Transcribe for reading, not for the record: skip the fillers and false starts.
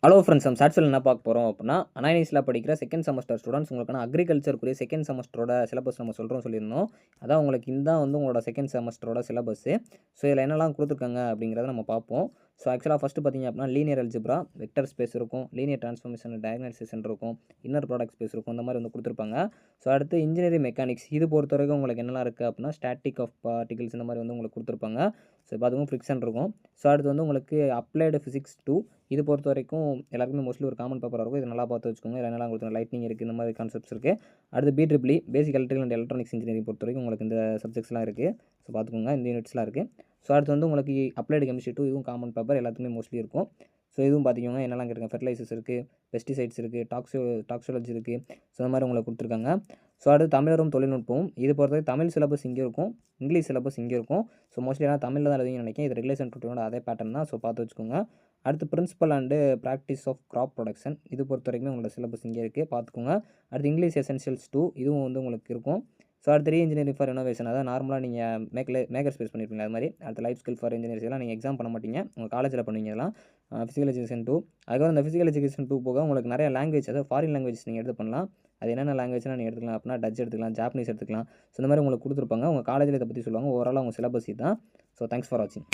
Hello friends, நம்ம சாட்ஸில் என்ன பார்க்க போகிறோம் அப்படின்னா, அனானிஸில் படிக்கிற செகண்ட் செமஸ்டர் ஸ்டூடெண்ட்ஸ் உங்களுக்கான அக்ரிகல்ச்சருக்குரிய செகண்ட் செமஸ்டரோட சிலபஸ் நம்ம சொல்லியிருந்தோம். அதான் உங்களுக்கு இதுதான் வந்து உங்களோட செகண்ட் செமஸ்டரோட சிலபஸ்ஸு. ஸோ இதில் என்னெல்லாம் கொடுத்துருக்காங்க அப்படிங்கிறத நம்ம பார்ப்போம். ஸோ ஆக்சுவலாக ஃபஸ்ட்டு பார்த்தீங்க அப்படின்னா லீனியர் அல்ஜிப்ரா, வெக்டர் ஸ்பேஸ் இருக்கும், லீனியர் டிரான்ஸ்ஃபார்மேஷன் டயக்னலைசேஷன் இருக்கும், இன்னர் ப்ராடக்ட் ஸ்பேஸ் இருக்கும், இந்த மாதிரி வந்து கொடுத்துருப்பாங்க. ஸோ அடுத்து இன்ஜினியரிங் மெக்கானிக்ஸ், இது பொறுத்த வரைக்கும் உங்களுக்கு என்னெல்லாம் இருக்குது அப்படின்னா ஸ்டாட்டிக் ஆஃப் பார்ட்டிகல்ஸ் இந்த மாதிரி வந்து உங்களுக்கு கொடுத்துருப்பாங்க. ஸோ இப்போ அதுவும் ஃப்ரிக்ஷன் இருக்கும். ஸோ அடுத்து வந்து உங்களுக்கு அப்ளைடு ஃபிசிக்ஸ் 2, இது பொறுத்த வரைக்கும் எல்லாருக்குமே மோஸ்ட்லி ஒரு காமன் பேப்பராக இருக்கும். இது நல்லா பார்த்து வச்சுக்கோங்க. இதில் என்னெல்லாம் கொடுத்துருங்க, லைட்னிங் இருக்குது, இந்த மாதிரி கான்செப்ட்ஸ் இருக்குது. அடுத்து BEEE basic electrical and electronics engineering பொறுத்த வரைக்கும் உங்களுக்கு இந்த சப்ஜெக்ட்ஸ்லாம் இருக்குது. ஸோ பார்த்துக்கோங்க, இந்த யூனிட்ஸ்லாம் இருக்குது. ஸோ அடுத்து வந்து உங்களுக்கு அப்ளைடு கெமிஸ்ட்ரி 2, இதுவும் காமன் பேப்பர் எல்லாத்துக்குமே மோஸ்ட்லி இருக்கும். ஸோ இதுவும் பார்த்திங்கன்னா என்னெல்லாம் கேட்டிருக்காங்க, ஃபெர்டிலைசர்ஸ் இருக்குது, பெஸ்டிசைட்ஸ் இருக்குது, டாக்ஸாலஜி இருக்குது. ஸோ இந்த மாதிரி உங்களுக்கு கொடுத்துருக்காங்க. ஸோ அடுத்து தமிழரும் தொழில்நுட்பம், இது பொறுத்தவரை தமிழ் சிலபஸ் இங்கே இருக்கும், இங்கிலீஷ் சிலபஸ் இங்கே இருக்கும். ஸோ மோஸ்ட்லி எல்லாம் தமிழில் தான் எழுதிங்கன்னு நினைக்கிறேன். இது ரெகுலேஷன் 2 அதே பேட்டர்ன் தான். ஸோ பார்த்து வச்சுக்கோங்க. அடுத்து principle and practice of crop production, இது பொறுத்த வரைக்கும் உங்களோட சிலபஸ் இங்கே இருக்குது, பார்த்துக்கோங்க. அடுத்து இங்கிலீஷ் எசென்ஷியல்ஸ் 2, இதுவும் வந்து உங்களுக்கு இருக்கும். ஸோ அடுத்து இன்ஜினியரிங் ஃபார் இனோவேஷன், அதாவது நார்மலாக நீங்கள் மேக்கர் ஸ்பேஸ் பண்ணியிருப்பீங்க அது மாதிரி. அடுத்து லைஃப் ஸ்கில் ஃபார் இன்ஜினியர்ஸ் எல்லாம் நீங்கள் எக்ஸாம் பண்ண மாட்டீங்க, உங்கள் காலேஜில் பண்ணுவீங்க இதெல்லாம். ஃபிசிக்கல் எஜுகேஷன் 2, அதுக்கப்புறம் இந்த ஃபிசிக்கல் எஜுகேஷன் 2 போக உங்களுக்கு நிறைய லாங்குவேஜ், அதாவது ஃபாரின் லாங்குவேஜ் நீங்கள் எடுத்து பண்ணலாம். அது என்னென்ன லாங்குவேஜ்லாம் நீங்கள் எடுத்துக்கலாம் அப்படின்னா டச் எடுத்துக்கலாம், ஜாப்பனீஸ் எடுத்துக்கலாம். ஸோ இந்த மாதிரி உங்களுக்கு கொடுத்துருப்பாங்க. உங்கள் காலேஜில் இதை பற்றி சொல்லுவாங்க. ஓவராலாக உங்கள் சிலபஸ் இதுதான். ஸோ தேங்க்ஸ் ஃபார் வாட்சிங்.